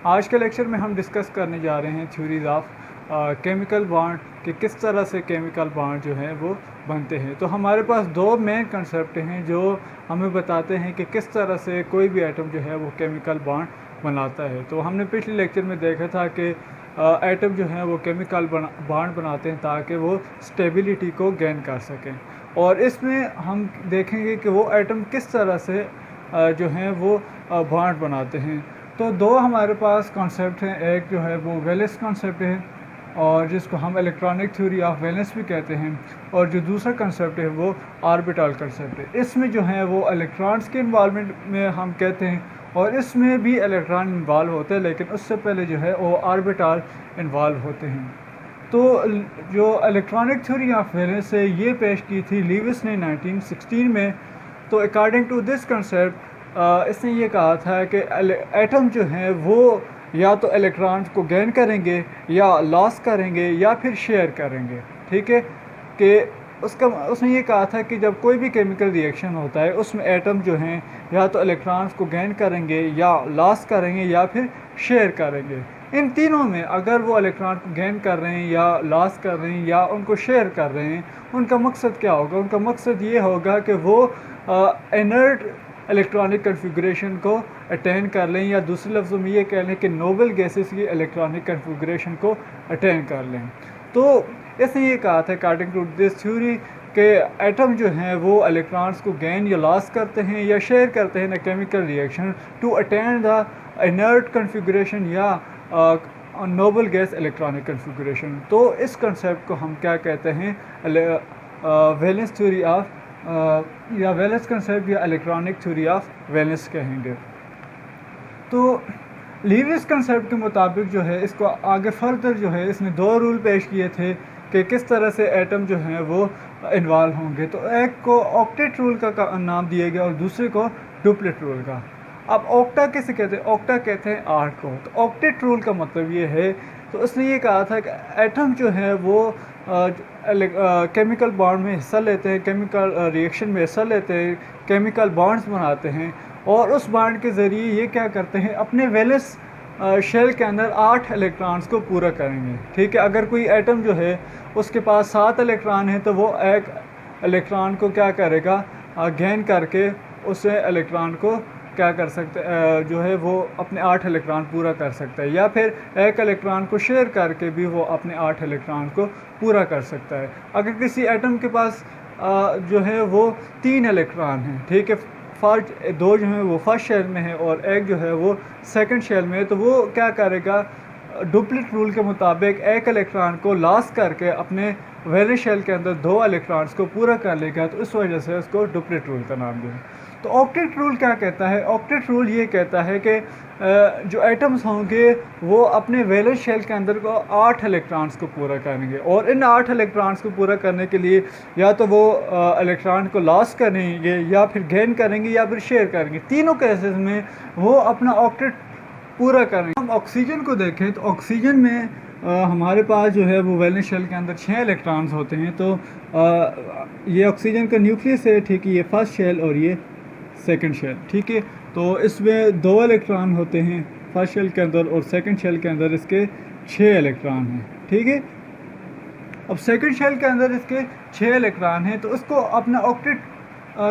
आज के लेक्चर में हम डिस्कस करने जा रहे हैं थ्योरीज ऑफ केमिकल बॉन्ड कि किस तरह से केमिकल बॉन्ड जो हैं वो बनते हैं। तो हमारे पास दो मेन कंसेप्ट हैं जो हमें बताते हैं कि किस तरह से कोई भी एटम जो है वो केमिकल बॉन्ड बनाता है। तो हमने पिछले लेक्चर में देखा था कि एटम जो हैं वो केमिकल बॉन्ड बनाते हैं ताकि वो स्टेबिलिटी को गेन कर सकें, और इसमें हम देखेंगे कि वो एटम किस तरह से जो हैं वो बॉन्ड बनाते हैं। तो दो हमारे पास कॉन्सेप्ट हैं, एक जो है वो वैलेंस कॉन्सेप्ट है और जिसको हम इलेक्ट्रॉनिक थ्योरी ऑफ वैलेंस भी कहते हैं, और जो दूसरा कॉन्सेप्ट है वो ऑर्बिटल कॉन्सेप्ट है। इसमें जो है वो इलेक्ट्रॉन्स के इन्वॉल्वमेंट में हम कहते हैं, और इसमें भी इलेक्ट्रॉन इन्वॉल्व होते हैं, लेकिन उससे पहले जो है वो ऑर्बिटल इन्वॉल्व होते हैं। तो जो इलेक्ट्रॉनिक थ्योरी ऑफ वैलेंस है ये पेश की थी लीविस ने 1916 में। तो अकॉर्डिंग टू दिस कंसेप्ट इसने ये कहा था कि एटम जो हैं वो या तो इलेक्ट्रॉन्स को गेन करेंगे या लॉस करेंगे या फिर शेयर करेंगे। ठीक है कि उसने ये कहा था कि जब कोई भी केमिकल रिएक्शन होता है उसमें एटम जो हैं या तो इलेक्ट्रॉन्स को गेन करेंगे या लॉस करेंगे या फिर शेयर करेंगे। इन तीनों में अगर वो इलेक्ट्रॉन को गेन कर रहे हैं या लॉस कर रहे हैं या उनको शेयर कर रहे हैं, उनका मकसद क्या होगा? उनका मकसद ये होगा कि वो इनर्ट इलेक्ट्रॉनिक कन्फिगरेशन को अटेन कर लें, या दूसरे लफ्ज़ों में ये कह लें कि नोबल गैसेस की इलेक्ट्रॉनिक कन्फिगरेशन को अटेन कर लें। तो इसने ये कहा था अकॉर्डिंग टू दिस थ्योरी कि एटम जो हैं वो इलेक्ट्रॉन्स को गेन या लॉस करते हैं या शेयर करते हैं in chemical reaction to attain the inert configuration या नोबल गैस इलेक्ट्रॉनिक कन्फिगरेशन। तो इस कंसेप्ट को हम क्या कहते हैं? वैलेंस थ्योरी ऑफ या वैलेंस कंसेप्ट या इलेक्ट्रॉनिक थ्योरी ऑफ वैलेंस कहेंगे। तो लीविस कंसेप्ट के मुताबिक जो है इसको आगे फर्दर जो है इसने दो रूल पेश किए थे कि किस तरह से एटम जो हैं वो इन्वॉल्व होंगे। तो एक को ऑक्टेट रूल का नाम दिया गया और दूसरे को डुप्लेट रूल का। अब ऑक्टा किसे कहते हैं? ऑक्टा कहते हैं 8 को। तो ऑक्टेट रूल का मतलब ये है, तो उसने ये कहा था कि एटम जो है वो केमिकल बॉन्ड में हिस्सा लेते हैं, केमिकल रिएक्शन में हिस्सा लेते हैं, केमिकल बॉन्ड्स बनाते हैं, और उस बॉन्ड के ज़रिए ये क्या करते हैं? अपने वैलेंस शेल के अंदर 8 इलेक्ट्रॉन्स को पूरा करेंगे। ठीक है, अगर कोई एटम जो है उसके पास 7 इलेक्ट्रॉन है तो वो एक इलेक्ट्रॉन को क्या करेगा? गेन करके उसे इलेक्ट्रॉन को क्या कर सकते जो है वो अपने 8 इलेक्ट्रॉन पूरा कर सकता है, या फिर एक इलेक्ट्रॉन को शेयर करके भी वो अपने 8 इलेक्ट्रॉन को पूरा कर सकता है। अगर किसी एटम के पास जो है वो 3 इलेक्ट्रॉन हैं, ठीक है, फर्स्ट 2 जो है वो फर्स्ट शेल में है और एक जो है वो सेकंड शेल में है, तो वो क्या करेगा? डुप्लीट रूल के मुताबिक एक इलेक्ट्रॉन को लॉस करके अपने वैलेंस शेल के अंदर 2 इलेक्ट्रॉन्स को पूरा कर लेगा। तो इस वजह से उसको डुप्लीट रूल का नाम दिया। तो ऑक्टेट रूल क्या कहता है? ऑक्टेट रूल ये कहता है कि जो एटम्स होंगे वो अपने वैलेंस शेल के अंदर को 8 इलेक्ट्रॉन्स को पूरा करेंगे, और इन 8 इलेक्ट्रॉन्स को पूरा करने के लिए या तो वो इलेक्ट्रॉन को लॉस करेंगे या फिर गेन करेंगे या फिर शेयर करेंगे। तीनों केसेस में वो अपना ऑक्टेट पूरा करेंगे। हम ऑक्सीजन को देखें तो ऑक्सीजन में हमारे पास जो है वो वैलेंस शेल के अंदर 6 इलेक्ट्रॉन्स होते हैं। तो ये ऑक्सीजन का न्यूक्लियस है, ठीक है, ये फर्स्ट शेल और ये सेकंड शेल। ठीक है, तो इसमें 2 इलेक्ट्रॉन होते हैं फर्स्ट शेल के अंदर, और सेकंड शेल के अंदर इसके 6 इलेक्ट्रॉन हैं। ठीक है, अब सेकंड शेल के अंदर इसके 6 इलेक्ट्रॉन हैं, तो उसको अपना ऑक्टेट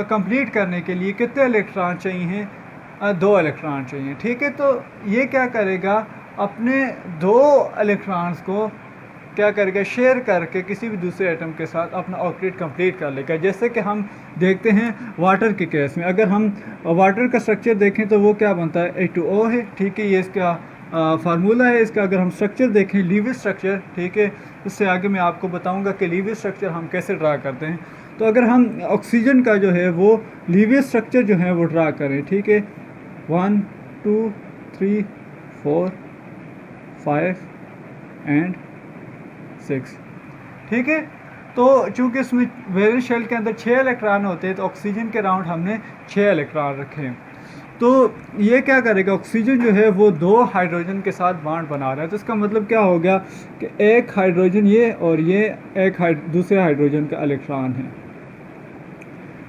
कंप्लीट करने के लिए कितने इलेक्ट्रॉन चाहिए? 2 इलेक्ट्रॉन चाहिए। ठीक है, तो ये क्या करेगा? अपने 2 इलेक्ट्रॉन्स को क्या करेगा? शेयर करके किसी भी दूसरे एटम के साथ अपना ऑक्टेट कंप्लीट कर लेगा। जैसे कि हम देखते हैं वाटर के केस में, अगर हम वाटर का स्ट्रक्चर देखें तो वो क्या बनता है? H2O है। ठीक है, ये इसका फार्मूला है इसका। अगर हम स्ट्रक्चर देखें लीविस स्ट्रक्चर, ठीक है, इससे आगे मैं आपको बताऊंगा कि लीविस स्ट्रक्चर हम कैसे ड्रा करते हैं। तो अगर हम ऑक्सीजन का जो है वो लीविस स्ट्रक्चर जो है वो ड्रा करें, ठीक है, 1 2 3 4 5 एंड 6। ठीक है, तो चूँकि इसमें वैलेंस शेल के अंदर 6 इलेक्ट्रॉन होते हैं तो ऑक्सीजन के राउंड हमने 6 इलेक्ट्रॉन रखे हैं। तो ये क्या करेगा? ऑक्सीजन जो है वो 2 हाइड्रोजन के साथ बॉन्ड बना रहा है। तो इसका मतलब क्या हो गया कि एक हाइड्रोजन ये और ये एक दूसरे हाइड्रोजन का इलेक्ट्रॉन है।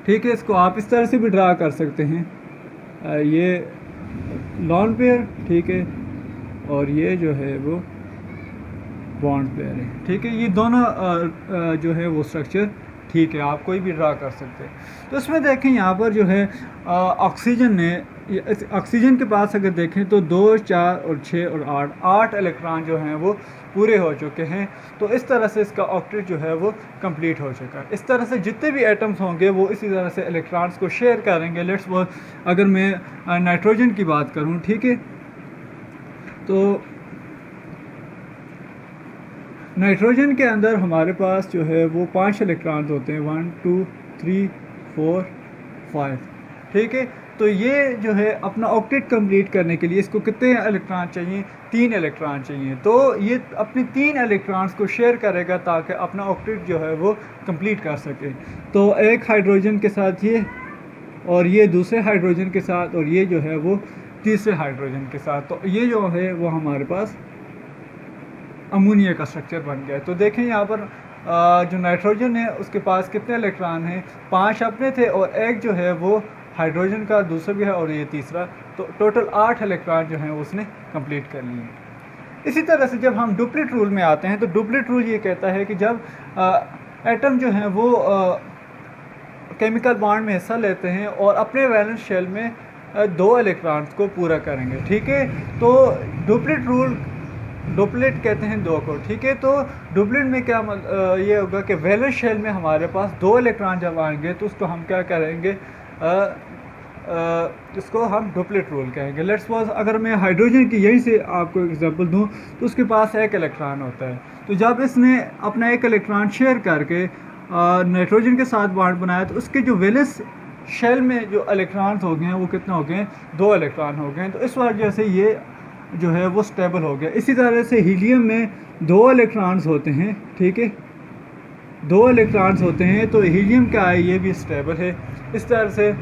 ठीक है, इसको आप इस तरह से भी ड्रा कर सकते हैं, ये लॉन पेयर, ठीक है, और ये जो है वो बॉन्ड पेयर है, ठीक है। ये दोनों जो है वो स्ट्रक्चर ठीक है, आप कोई भी ड्रा कर सकते हैं। तो इसमें देखें यहाँ पर जो है ऑक्सीजन ने, ऑक्सीजन के पास अगर देखें तो 2, 4 और 6 और 8 इलेक्ट्रॉन जो हैं वो पूरे हो चुके हैं। तो इस तरह से इसका ऑक्टेट जो है वो कंप्लीट हो चुका है। इस तरह से जितने भी एटम्स होंगे वो इसी तरह से इलेक्ट्रॉन्स को शेयर करेंगे। लेट्स सपोज अगर मैं नाइट्रोजन की बात करूँ, ठीक है, तो नाइट्रोजन के अंदर हमारे पास जो है वो 5 इलेक्ट्रॉन्स होते हैं, 1 2 3 4 5, ठीक है। तो ये जो है अपना ऑक्टेट कंप्लीट करने के लिए इसको कितने इलेक्ट्रॉन चाहिए? 3 इलेक्ट्रॉन चाहिए। तो ये अपने 3 इलेक्ट्रॉन्स को शेयर करेगा ताकि अपना ऑक्टेट जो है वो कंप्लीट कर सके। तो एक हाइड्रोजन के साथ ये, और ये दूसरे हाइड्रोजन के साथ, और ये जो है वो तीसरे हाइड्रोजन के साथ। तो ये जो है वो हमारे पास अमोनिया का स्ट्रक्चर बन गया है। तो देखें यहाँ पर जो नाइट्रोजन है उसके पास कितने इलेक्ट्रॉन हैं? 5 अपने थे और एक जो है वो हाइड्रोजन का दूसरा भी है और ये तीसरा। तो टोटल 8 इलेक्ट्रॉन जो हैं उसने कंप्लीट कर लिए। इसी तरह से जब हम डुप्लेट रूल में आते हैं तो डुप्लेट रूल ये कहता है कि जब एटम जो हैं वो केमिकल बॉन्ड में हिस्सा लेते हैं और अपने वैलेंस शेल में 2 इलेक्ट्रॉन्स को पूरा करेंगे, ठीक है। तो डुप्लेट रूल, डुप्लेट कहते हैं 2 को, ठीक है। तो डुप्लेट में क्या ये होगा कि वैलेंस शेल में हमारे पास 2 इलेक्ट्रॉन जब आएंगे तो उसको हम क्या करेंगे, इसको हम डुप्लेट रूल कहेंगे। लेट्स सपोज अगर मैं हाइड्रोजन की यहीं से आपको एग्जांपल दूं तो उसके पास 1 इलेक्ट्रॉन होता है। तो जब इसने अपना 1 इलेक्ट्रॉन शेयर करके नाइट्रोजन के साथ बॉन्ड बनाया तो उसके जो वैलेंस शेल में जो इलेक्ट्रॉन्स हो गए हैं वो कितने हो गए हैं? 2 इलेक्ट्रॉन हो गए हैं। तो इस वजह से ये जो है वो स्टेबल हो गया। इसी तरह से हीलियम में 2 इलेक्ट्रॉन्स होते हैं, ठीक है, 2 इलेक्ट्रॉन्स होते हैं। तो हीलियम क्या है, ये भी स्टेबल है। इस तरह से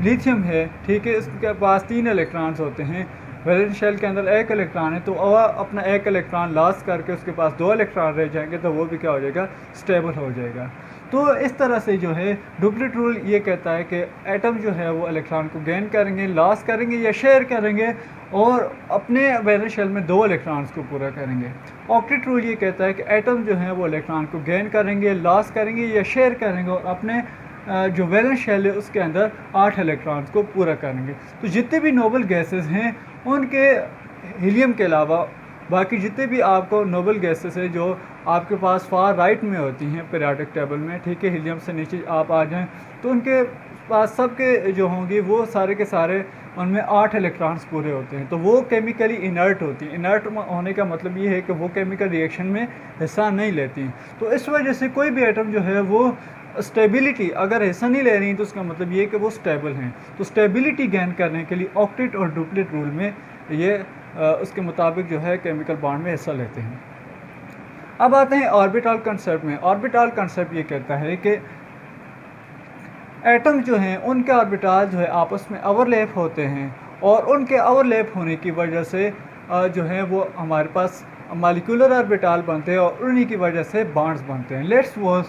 लिथियम है, ठीक है, इसके पास 3 इलेक्ट्रॉन्स होते हैं। वैलेंस शेल के अंदर 1 इलेक्ट्रॉन है, तो वह अपना 1 इलेक्ट्रॉन लॉस करके उसके पास 2 इलेक्ट्रॉन रह जाएंगे तो वो भी क्या हो जाएगा? स्टेबल हो जाएगा। तो इस तरह से जो है डुप्लेट रूल ये कहता है कि एटम जो है वो इलेक्ट्रॉन को गेन करेंगे, लॉस करेंगे या शेयर करेंगे और अपने वैलेंस शेल में 2 इलेक्ट्रॉन्स को पूरा करेंगे। ऑक्टेट रूल ये कहता है कि एटम जो है वो इलेक्ट्रॉन को गेन करेंगे, लॉस करेंगे या शेयर करेंगे और अपने जो वैलेंस शेल है उसके अंदर 8 इलेक्ट्रॉन्स को पूरा करेंगे। तो जितने भी नोबल गैसेस हैं उनके हीलियम के अलावा बाकी जितने भी आपको नोबल गैसेस है जो आपके पास फार राइट में होती हैं पीरियोडिक टेबल में, ठीक है, हीलियम से नीचे आप आ जाएं तो उनके पास सबके जो होंगी वो सारे के सारे उनमें 8 इलेक्ट्रॉन्स पूरे होते हैं। तो वो केमिकली इनर्ट होती हैं। इनर्ट होने का मतलब ये है कि वो केमिकल रिएक्शन में हिस्सा नहीं लेती। तो इस वजह से कोई भी एटम जो है वो स्टेबिलिटी, अगर हिस्सा नहीं ले रही तो उसका मतलब ये है कि वो स्टेबल हैं। तो स्टेबिलिटी गेन करने के लिए ऑक्टेट और डुप्लेट रूल में ये उसके मुताबिक जो है केमिकल बॉन्ड में हिस्सा लेते हैं। अब आते हैं ऑर्बिटल कंसेप्ट में। ऑर्बिटल कंसेप्ट ये कहता है कि एटम जो हैं उनके ऑर्बिटल जो है आपस में ओवरलैप होते हैं और उनके ओवरलैप होने की वजह से जो है वो हमारे पास मॉलिक्यूलर ऑर्बिटल बनते हैं और उन्हीं की वजह से बॉन्ड्स बनते हैं। लेट्स सपोज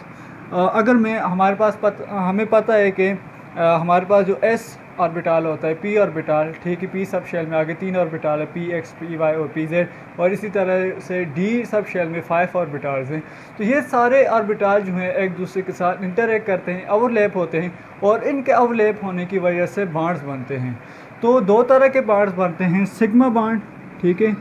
अगर मैं हमारे पास हमें पता है कि हमारे पास जो एस ऑर्बिटल होता है, पी ऑर्बिटल, ठीक है, पी सब शेल में आगे 3 ऑर्बिटल है, पी एक्स, पी वाई और पी जेड, और इसी तरह से डी सब शेल में 5 ऑर्बिटल्स हैं। तो ये सारे ऑर्बिटल जो हैं एक दूसरे के साथ इंटरैक्ट करते हैं, ओवरलैप होते हैं और इनके ओवरलैप होने की वजह से बॉन्ड्स बनते हैं। तो 2 तरह के बॉन्ड्स बनते हैं, सिग्मा बॉन्ड, ठीक है,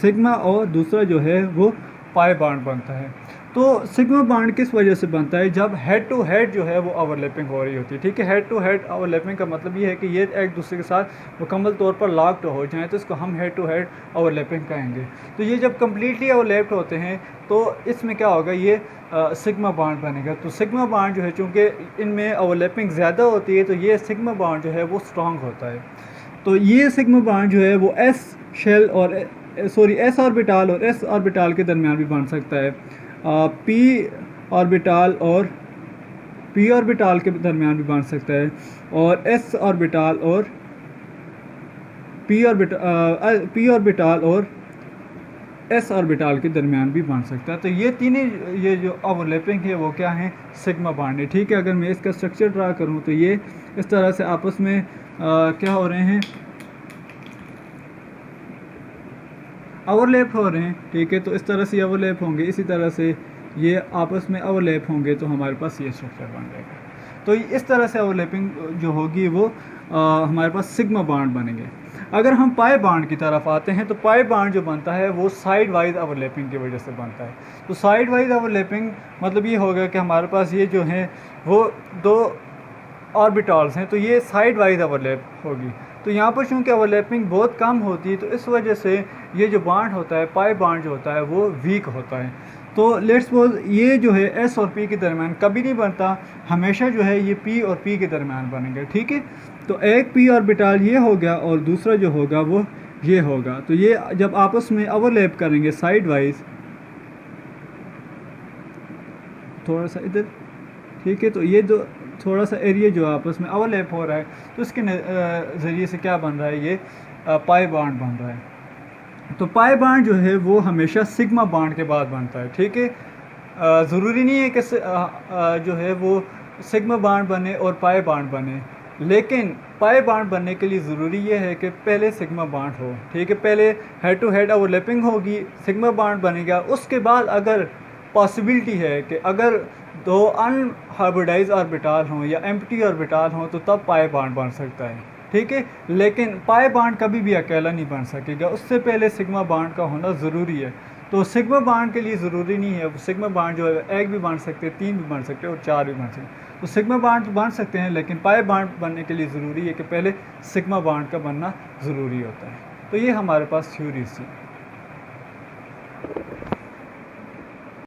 सिग्मा, और दूसरा जो है वो पाई बॉन्ड बनता है। तो सिग्मा बॉन्ड किस वजह से बनता है? जब हेड टू हेड जो है वो ओवरलैपिंग हो रही होती है, ठीक है। हेड टू हेड ओवरलैपिंग का मतलब ये है कि ये एक दूसरे के साथ मुकम्मल तौर पर लॉक्ड हो जाएं तो इसको हम हेड टू हेड ओवरलैपिंग कहेंगे। तो ये जब कम्प्लीटली ओवरलैप्ड होते हैं तो इसमें क्या होगा, ये सिग्मा बॉन्ड बनेगा। तो सिग्मा बॉन्ड जो है चूँकि इनमें ओवरलैपिंग ज़्यादा होती है तो ये सिग्मा बॉन्ड जो है वो स्ट्रॉन्ग होता है। तो ये सिग्मा बॉन्ड जो है वो एस शेल और एस ऑर्बिटल और एस ऑर्बिटल के दरमियान भी बन सकता है, पी ऑर्बिटल और पी ऑर्बिटल के दरमियान भी बन सकता है, और एस ऑर्बिटल और पी ऑर्बिटल और एस ऑर्बिटल के दरमियान भी बन सकता है। तो ये तीनों ये जो ओवरलैपिंग है वो क्या है, सिग्मा बॉन्ड है, ठीक है। अगर मैं इसका स्ट्रक्चर ड्रा करूँ तो ये इस तरह से आपस में क्या हो रहे हैं, ओवरलैप हो रहे हैं, ठीक है, तो इस तरह से ओवरलैप होंगे, इसी तरह से ये आपस में ओवरलैप होंगे तो हमारे पास ये स्ट्रक्चर बन जाएगा। तो इस तरह से ओवरलैपिंग जो होगी वो हमारे पास सिग्मा बॉन्ड बनेंगे। अगर हम पाई बॉन्ड की तरफ आते हैं तो पाई बॉन्ड जो बनता है वो साइड वाइज ओवरलैपिंग की वजह से बनता है। तो साइड वाइज ओवरलैपिंग मतलब ये होगा कि हमारे पास ये जो है वो दो ऑर्बिटल्स हैं, तो ये साइड वाइज ओवरलैप होगी। तो यहाँ पर चूँकि ओवरलैपिंग बहुत कम होती है तो इस वजह से ये जो बॉन्ड होता है, पाई बॉन्ड जो होता है वो वीक होता है। तो लेट्स सपोज ये जो है एस और पी के दरमियान कभी नहीं बनता, हमेशा जो है ये पी और पी के दरमियान बनेंगे, ठीक है। तो एक पी ऑर्बिटल ये हो गया और दूसरा जो होगा वो ये होगा। तो ये जब आपस में ओवरलैप करेंगे साइड वाइज, थोड़ा सा इधर, ठीक है, तो ये जो थोड़ा सा एरिया जो आपस में ओवरलैप हो रहा है तो इसके ज़रिए से क्या बन रहा है, ये पाई बॉन्ड बन रहा है। तो पाई बॉन्ड जो है वो हमेशा सिग्मा बॉन्ड के बाद बनता है, ठीक है। ज़रूरी नहीं है कि जो है वो सिग्मा बॉन्ड बने और पाई बॉन्ड बने, लेकिन पाई बॉन्ड बनने के लिए ज़रूरी ये है कि पहले सिग्मा बॉन्ड हो, ठीक है। पहले हेड टू हेड ओवरलैपिंग होगी, सिग्मा बॉन्ड बनेगा, उसके बाद अगर पॉसिबिलिटी है कि अगर दो अनहाइब्रिडाइज ऑर्बिटल हों या एम्प्टी ऑर्बिटल हों तो तब पाई बॉन्ड बन सकता है, ठीक है। लेकिन पाई बॉन्ड कभी भी अकेला नहीं बन सकेगा, उससे पहले सिग्मा बॉन्ड का होना ज़रूरी है। तो सिग्मा बॉन्ड के लिए ज़रूरी नहीं है, सिग्मा बॉन्ड जो है एक भी बन सकते हैं, तीन भी बन सकते हैं और चार भी बन सकते हैं। तो सिग्मा बॉन्ड बन सकते हैं, लेकिन पाई बॉन्ड बनने के लिए ज़रूरी है कि पहले सिग्मा बॉन्ड का बनना ज़रूरी होता है। तो ये हमारे पास थ्योरीज थी।